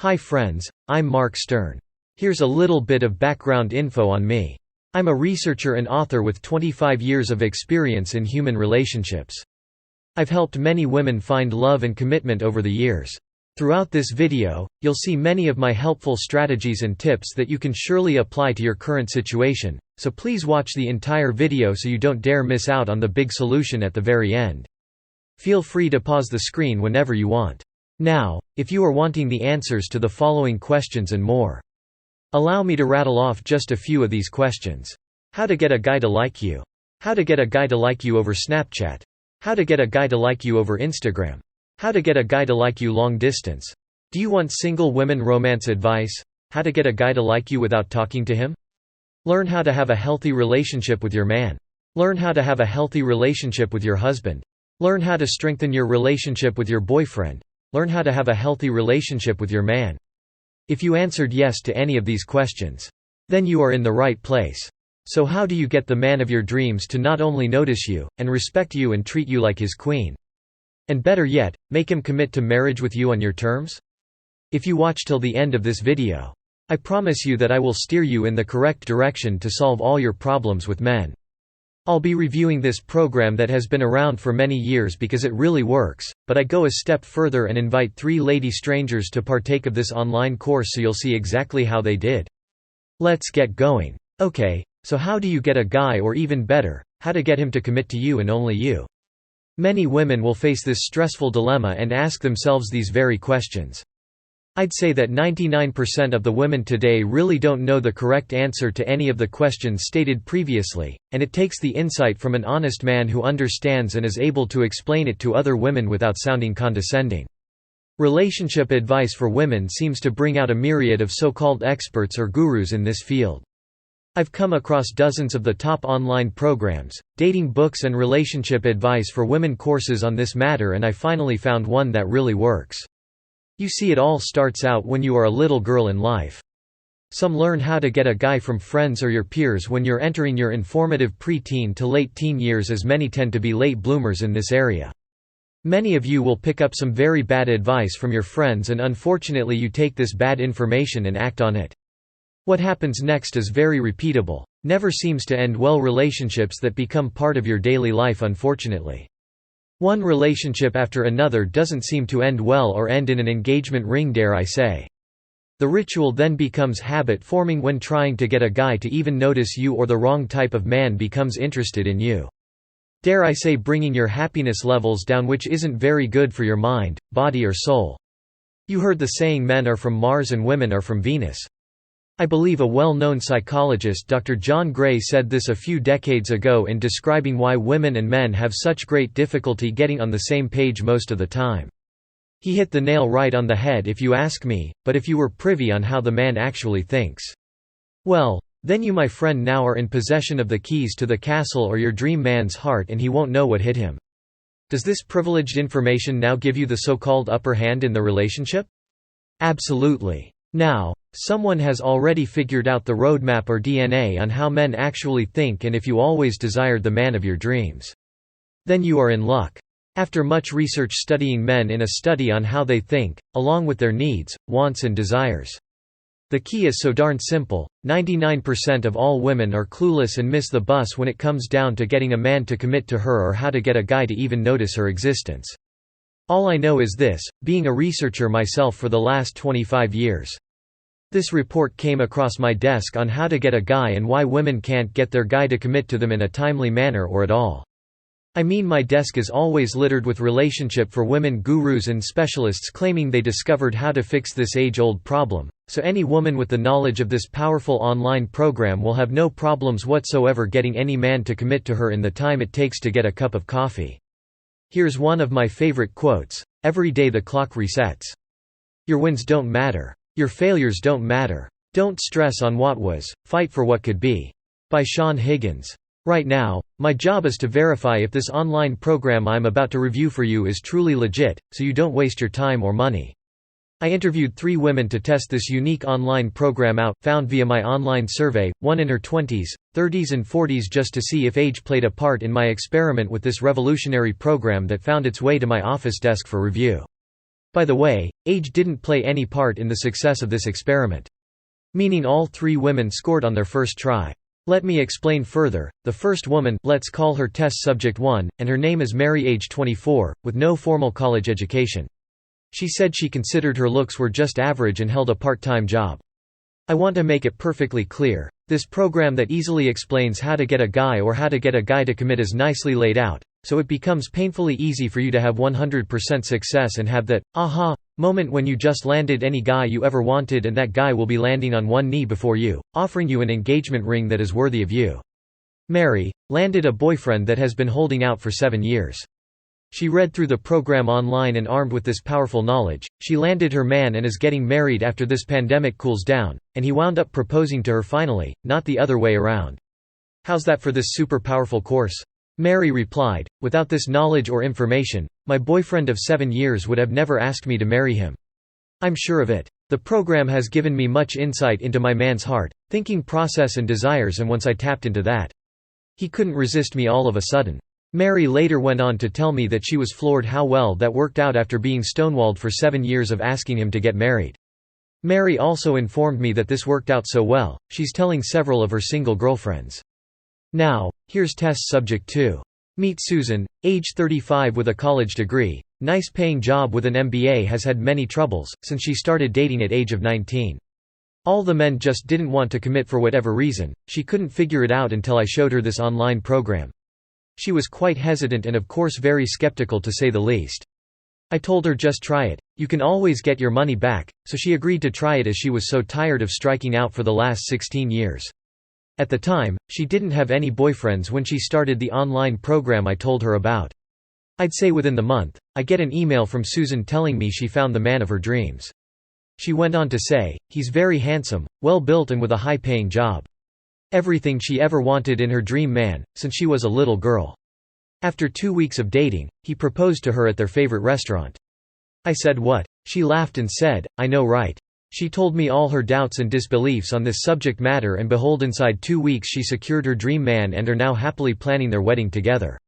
Hi friends, I'm Mark Stern. Here's a little bit of background info on me. I'm a researcher and author with 25 years of experience in human relationships. I've helped many women find love and commitment over the years. Throughout this video, you'll see many of my helpful strategies and tips that you can surely apply to your current situation, so please watch the entire video so you don't dare miss out on the big solution at the very end. Feel free to pause the screen whenever you want. Now, if you are wanting the answers to the following questions and more. Allow me to rattle off just a few of these questions. How to get a guy to like you? How to get a guy to like you over Snapchat? How to get a guy to like you over Instagram? How to get a guy to like you long distance? Do you want single women romance advice? How to get a guy to like you without talking to him? Learn how to have a healthy relationship with your man. Learn how to have a healthy relationship with your husband. Learn how to strengthen your relationship with your boyfriend. Learn how to have a healthy relationship with your man. If you answered yes to any of these questions, then you are in the right place. So how do you get the man of your dreams to not only notice you, and respect you and treat you like his queen? And better yet, make him commit to marriage with you on your terms? If you watch till the end of this video, I promise you that I will steer you in the correct direction to solve all your problems with men. I'll be reviewing this program that has been around for many years because it really works, but I go a step further and invite 3 lady strangers to partake of this online course so you'll see exactly how they did. Let's get going. Okay, so how do you get a guy, or even better, how to get him to commit to you and only you? Many women will face this stressful dilemma and ask themselves these very questions. I'd say that 99% of the women today really don't know the correct answer to any of the questions stated previously, and it takes the insight from an honest man who understands and is able to explain it to other women without sounding condescending. Relationship advice for women seems to bring out a myriad of so-called experts or gurus in this field. I've come across dozens of the top online programs, dating books and relationship advice for women courses on this matter, and I finally found one that really works. You see, it all starts out when you are a little girl in life. Some learn how to get a guy from friends or your peers when you're entering your informative pre-teen to late teen years, as many tend to be late bloomers in this area. Many of you will pick up some very bad advice from your friends, and unfortunately you take this bad information and act on it. What happens next is very repeatable, never seems to end well. Relationships that become part of your daily life, unfortunately. One relationship after another doesn't seem to end well or end in an engagement ring, dare I say. The ritual then becomes habit forming when trying to get a guy to even notice you, or the wrong type of man becomes interested in you. Dare I say, bringing your happiness levels down, which isn't very good for your mind, body or soul. You heard the saying, men are from Mars and women are from Venus. I believe a well-known psychologist, Dr. John Gray, said this a few decades ago in describing why women and men have such great difficulty getting on the same page most of the time. He hit the nail right on the head, if you ask me, but if you were privy on how the man actually thinks, well, then you, my friend, now are in possession of the keys to the castle or your dream man's heart, and he won't know what hit him. Does this privileged information now give you the so-called upper hand in the relationship? Absolutely. Now, someone has already figured out the roadmap or DNA on how men actually think, and if you always desired the man of your dreams, then you are in luck. After much research studying men in a study on how they think, along with their needs, wants and desires. The key is so darn simple: 99% of all women are clueless and miss the bus when it comes down to getting a man to commit to her, or how to get a guy to even notice her existence. All I know is this, being a researcher myself for the last 25 years. This report came across my desk on how to get a guy and why women can't get their guy to commit to them in a timely manner or at all. I mean, my desk is always littered with relationship for women gurus and specialists claiming they discovered how to fix this age-old problem, so any woman with the knowledge of this powerful online program will have no problems whatsoever getting any man to commit to her in the time it takes to get a cup of coffee. Here's one of my favorite quotes: "Every day the clock resets. Your wins don't matter. Your failures don't matter. Don't stress on what was, fight for what could be." By Sean Higgins. Right now, my job is to verify if this online program I'm about to review for you is truly legit, so you don't waste your time or money. I interviewed 3 women to test this unique online program out, found via my online survey, one in her 20s, 30s and 40s, just to see if age played a part in my experiment with this revolutionary program that found its way to my office desk for review. By the way, age didn't play any part in the success of this experiment. Meaning all 3 women scored on their first try. Let me explain further. The first woman, let's call her test subject 1, and her name is Mary, age 24, with no formal college education. She said she considered her looks were just average and held a part-time job. I want to make it perfectly clear. This program that easily explains how to get a guy or how to get a guy to commit is nicely laid out, so it becomes painfully easy for you to have 100% success and have that aha moment when you just landed any guy you ever wanted, and that guy will be landing on one knee before you, offering you an engagement ring that is worthy of you. Mary landed a boyfriend that has been holding out for 7 years. She read through the program online, and armed with this powerful knowledge, she landed her man and is getting married after this pandemic cools down, and he wound up proposing to her finally, not the other way around. How's that for this super powerful course? Mary replied, without this knowledge or information, my boyfriend of 7 years would have never asked me to marry him. I'm sure of it. The program has given me much insight into my man's heart, thinking process and desires, and once I tapped into that, he couldn't resist me all of a sudden. Mary later went on to tell me that she was floored how well that worked out after being stonewalled for 7 years of asking him to get married. Mary also informed me that this worked out so well, she's telling several of her single girlfriends. Now, here's test subject 2. Meet Susan, age 35 with a college degree, nice paying job with an MBA, has had many troubles since she started dating at age of 19. All the men just didn't want to commit for whatever reason. She couldn't figure it out until I showed her this online program. She was quite hesitant and of course very skeptical, to say the least. I told her just try it, you can always get your money back, so she agreed to try it as she was so tired of striking out for the last 16 years. At the time, she didn't have any boyfriends when she started the online program I told her about. I'd say within the month, I get an email from Susan telling me she found the man of her dreams. She went on to say, he's very handsome, well-built and with a high-paying job. Everything she ever wanted in her dream man, since she was a little girl. After 2 weeks of dating, he proposed to her at their favorite restaurant. I said what? She laughed and said, I know, right? She told me all her doubts and disbeliefs on this subject matter, and behold, inside 2 weeks she secured her dream man and are now happily planning their wedding together.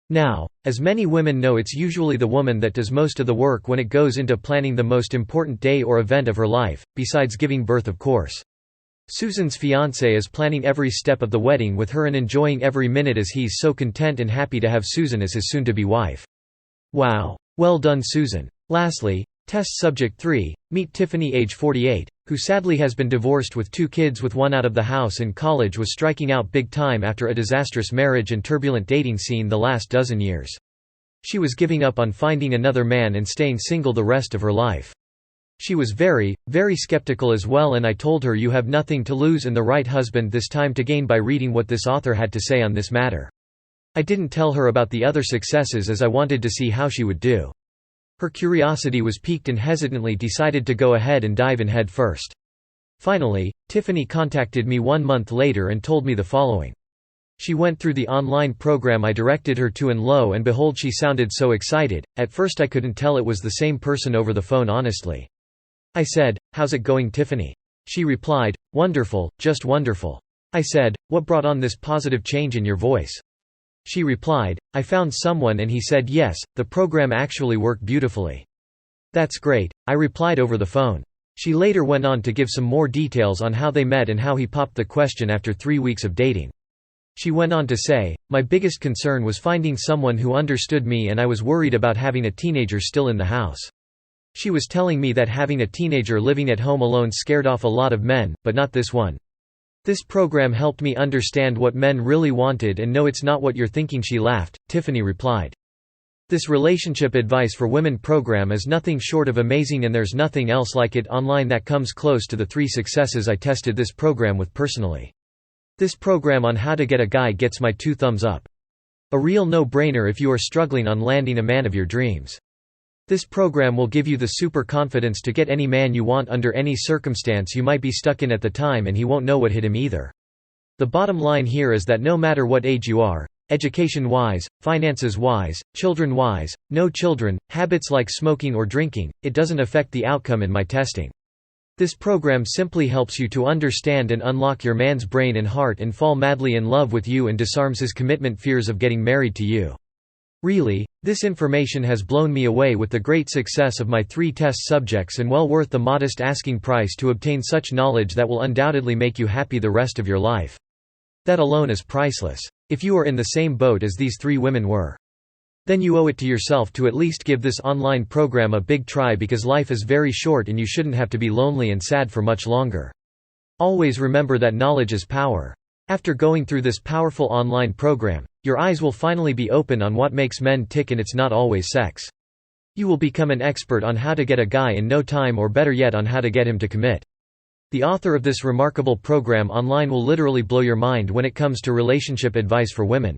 Now, as many women know, it's usually the woman that does most of the work when it goes into planning the most important day or event of her life, besides giving birth, of course. Susan's fiancé is planning every step of the wedding with her and enjoying every minute, as he's so content and happy to have Susan as his soon-to-be wife. Wow. Well done, Susan. Lastly, test subject 3, meet Tiffany, age 48, who sadly has been divorced with 2 kids with one out of the house in college, was striking out big time after a disastrous marriage and turbulent dating scene the last dozen years. She was giving up on finding another man and staying single the rest of her life. She was very, very skeptical as well, and I told her you have nothing to lose and the right husband this time to gain by reading what this author had to say on this matter. I didn't tell her about the other successes as I wanted to see how she would do. Her curiosity was piqued and hesitantly decided to go ahead and dive in head first. Finally, Tiffany contacted me 1 month later and told me the following. She went through the online program I directed her to, and lo and behold, she sounded so excited. At first I couldn't tell it was the same person over the phone, honestly. I said, how's it going, Tiffany? She replied, wonderful, just wonderful. I said, what brought on this positive change in your voice? She replied, I found someone and he said yes, the program actually worked beautifully. That's great, I replied over the phone. She later went on to give some more details on how they met and how he popped the question after 3 weeks of dating. She went on to say, my biggest concern was finding someone who understood me, and I was worried about having a teenager still in the house. She was telling me that having a teenager living at home alone scared off a lot of men, but not this one. This program helped me understand what men really wanted, and no, it's not what you're thinking, she laughed. Tiffany replied. This relationship advice for women program is nothing short of amazing, and there's nothing else like it online that comes close to the 3 successes I tested this program with personally. This program on how to get a guy gets my 2 thumbs up. A real no-brainer if you are struggling on landing a man of your dreams. This program will give you the super confidence to get any man you want under any circumstance you might be stuck in at the time, and he won't know what hit him either. The bottom line here is that no matter what age you are, education-wise, finances-wise, children-wise, no children, habits like smoking or drinking, it doesn't affect the outcome in my testing. This program simply helps you to understand and unlock your man's brain and heart and fall madly in love with you, and disarms his commitment fears of getting married to you. Really, this information has blown me away with the great success of my 3 test subjects and well worth the modest asking price to obtain such knowledge that will undoubtedly make you happy the rest of your life. That alone is priceless. If you are in the same boat as these 3 women were, then you owe it to yourself to at least give this online program a big try, because life is very short and you shouldn't have to be lonely and sad for much longer. Always remember that knowledge is power. After going through this powerful online program, your eyes will finally be open on what makes men tick, and it's not always sex. You will become an expert on how to get a guy in no time, or better yet, on how to get him to commit. The author of this remarkable program online will literally blow your mind when it comes to relationship advice for women.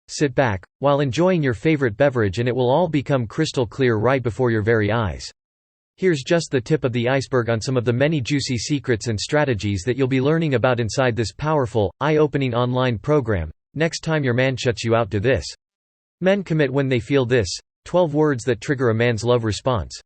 Sit back, while enjoying your favorite beverage, and it will all become crystal clear right before your very eyes. Here's just the tip of the iceberg on some of the many juicy secrets and strategies that you'll be learning about inside this powerful, eye-opening online program. Next time your man shuts you out, do this. Men commit when they feel this. 12 words that trigger a man's love response.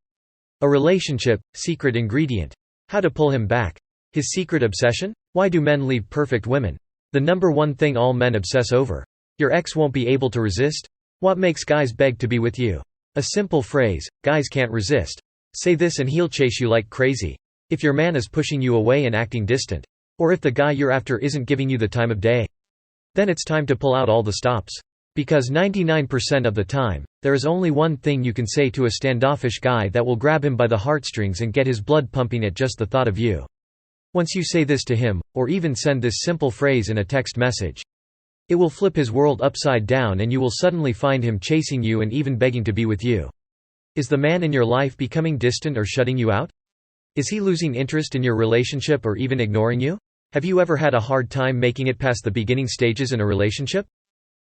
A relationship, secret ingredient. How to pull him back. His secret obsession? Why do men leave perfect women? The number one thing all men obsess over. Your ex won't be able to resist? What makes guys beg to be with you? A simple phrase, guys can't resist. Say this and he'll chase you like crazy. If your man is pushing you away and acting distant, or if the guy you're after isn't giving you the time of day, then it's time to pull out all the stops. Because 99% of the time, there is only one thing you can say to a standoffish guy that will grab him by the heartstrings and get his blood pumping at just the thought of you. Once you say this to him, or even send this simple phrase in a text message, it will flip his world upside down, and you will suddenly find him chasing you and even begging to be with you. Is the man in your life becoming distant or shutting you out? Is he losing interest in your relationship or even ignoring you? Have you ever had a hard time making it past the beginning stages in a relationship?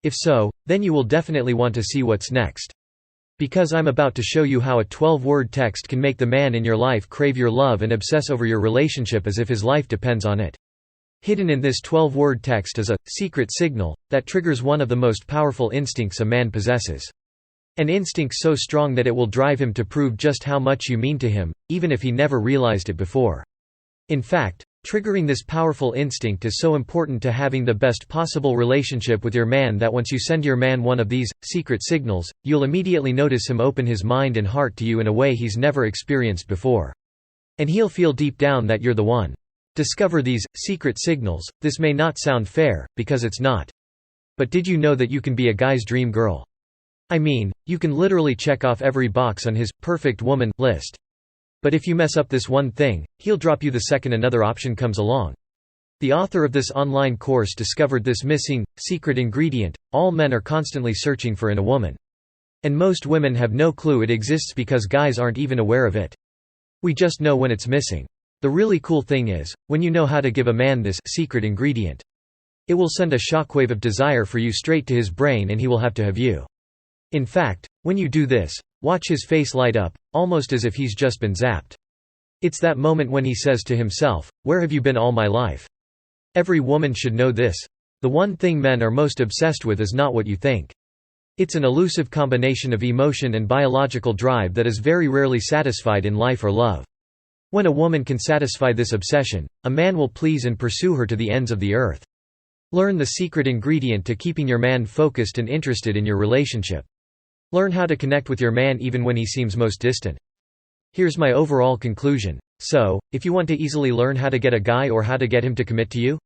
If so, then you will definitely want to see what's next. Because I'm about to show you how a 12-word text can make the man in your life crave your love and obsess over your relationship as if his life depends on it. Hidden in this 12-word text is a secret signal that triggers one of the most powerful instincts a man possesses. An instinct so strong that it will drive him to prove just how much you mean to him, even if he never realized it before. In fact, triggering this powerful instinct is so important to having the best possible relationship with your man that once you send your man one of these secret signals, you'll immediately notice him open his mind and heart to you in a way he's never experienced before. And he'll feel deep down that you're the one. Discover these secret signals. This may not sound fair, because it's not. But did you know that you can be a guy's dream girl? I mean, you can literally check off every box on his perfect woman list. But if you mess up this one thing, he'll drop you the second another option comes along. The author of this online course discovered this missing, secret ingredient all men are constantly searching for in a woman. And most women have no clue it exists because guys aren't even aware of it. We just know when it's missing. The really cool thing is, when you know how to give a man this secret ingredient, it will send a shockwave of desire for you straight to his brain, and he will have to have you. In fact, when you do this, watch his face light up, almost as if he's just been zapped. It's that moment when he says to himself, "Where have you been all my life?" Every woman should know this. The one thing men are most obsessed with is not what you think. It's an elusive combination of emotion and biological drive that is very rarely satisfied in life or love. When a woman can satisfy this obsession, a man will please and pursue her to the ends of the earth. Learn the secret ingredient to keeping your man focused and interested in your relationship. Learn how to connect with your man even when he seems most distant. Here's my overall conclusion. So, if you want to easily learn how to get a guy or how to get him to commit to you,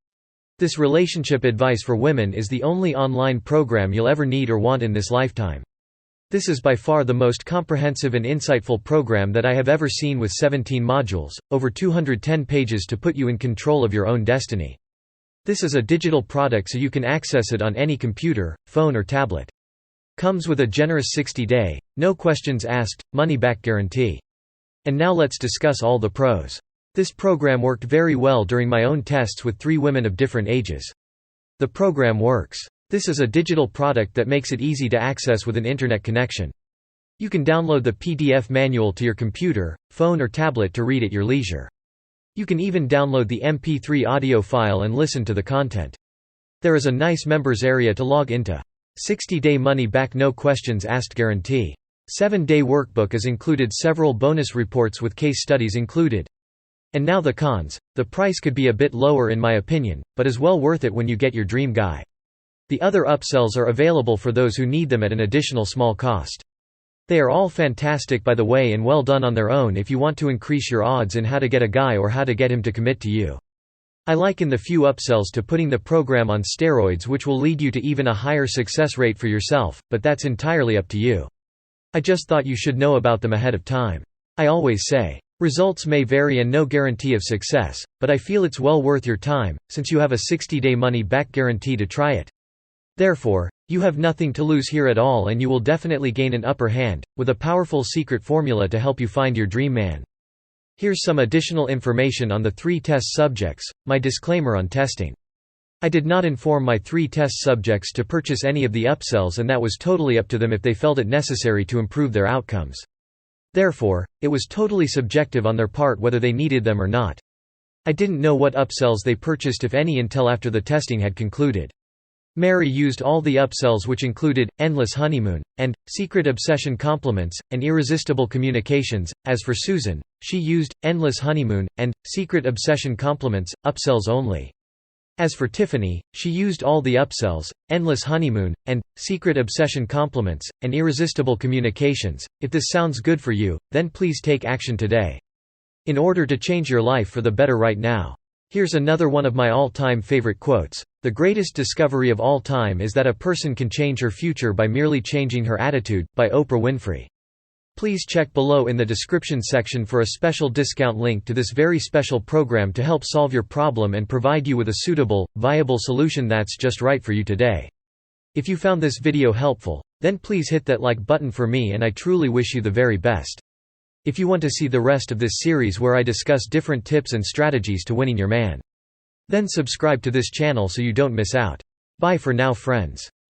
this relationship advice for women is the only online program you'll ever need or want in this lifetime. This is by far the most comprehensive and insightful program that I have ever seen, with 17 modules, over 210 pages to put you in control of your own destiny. This is a digital product, so you can access it on any computer, phone or tablet. Comes with a generous 60-day, no questions asked, money-back guarantee. And now let's discuss all the pros. This program worked very well during my own tests with 3 women of different ages. The program works. This is a digital product that makes it easy to access with an internet connection. You can download the PDF manual to your computer, phone or tablet to read at your leisure. You can even download the MP3 audio file and listen to the content. There is a nice members area to log into. 60-day money-back no questions asked guarantee. 7-day workbook is included, several bonus reports with case studies included. And now the cons. The price could be a bit lower in my opinion, but is well worth it when you get your dream guy. The other upsells are available for those who need them at an additional small cost. They are all fantastic by the way and well done on their own if you want to increase your odds in how to get a guy or how to get him to commit to you. I liken the few upsells to putting the program on steroids, which will lead you to even a higher success rate for yourself, but that's entirely up to you. I just thought you should know about them ahead of time. I always say, results may vary and no guarantee of success, but I feel it's well worth your time, since you have a 60-day money-back guarantee to try it. Therefore, you have nothing to lose here at all and you will definitely gain an upper hand, with a powerful secret formula to help you find your dream man. Here's some additional information on the 3 test subjects, my disclaimer on testing. I did not inform my 3 test subjects to purchase any of the upsells, and that was totally up to them if they felt it necessary to improve their outcomes. Therefore, it was totally subjective on their part whether they needed them or not. I didn't know what upsells they purchased if any until after the testing had concluded. Mary used all the upsells, which included Endless Honeymoon and Secret Obsession Compliments and Irresistible Communications. As for Susan, she used Endless Honeymoon and Secret Obsession Compliments, upsells only. As for Tiffany, she used all the upsells, Endless Honeymoon and Secret Obsession Compliments and Irresistible Communications. If this sounds good for you, then please take action today. In order to change your life for the better right now. Here's another one of my all-time favorite quotes. The greatest discovery of all time is that a person can change her future by merely changing her attitude, by Oprah Winfrey. Please check below in the description section for a special discount link to this very special program to help solve your problem and provide you with a suitable, viable solution that's just right for you today. If you found this video helpful, then please hit that like button for me, and I truly wish you the very best. If you want to see the rest of this series where I discuss different tips and strategies to winning your man, then subscribe to this channel so you don't miss out. Bye for now, friends.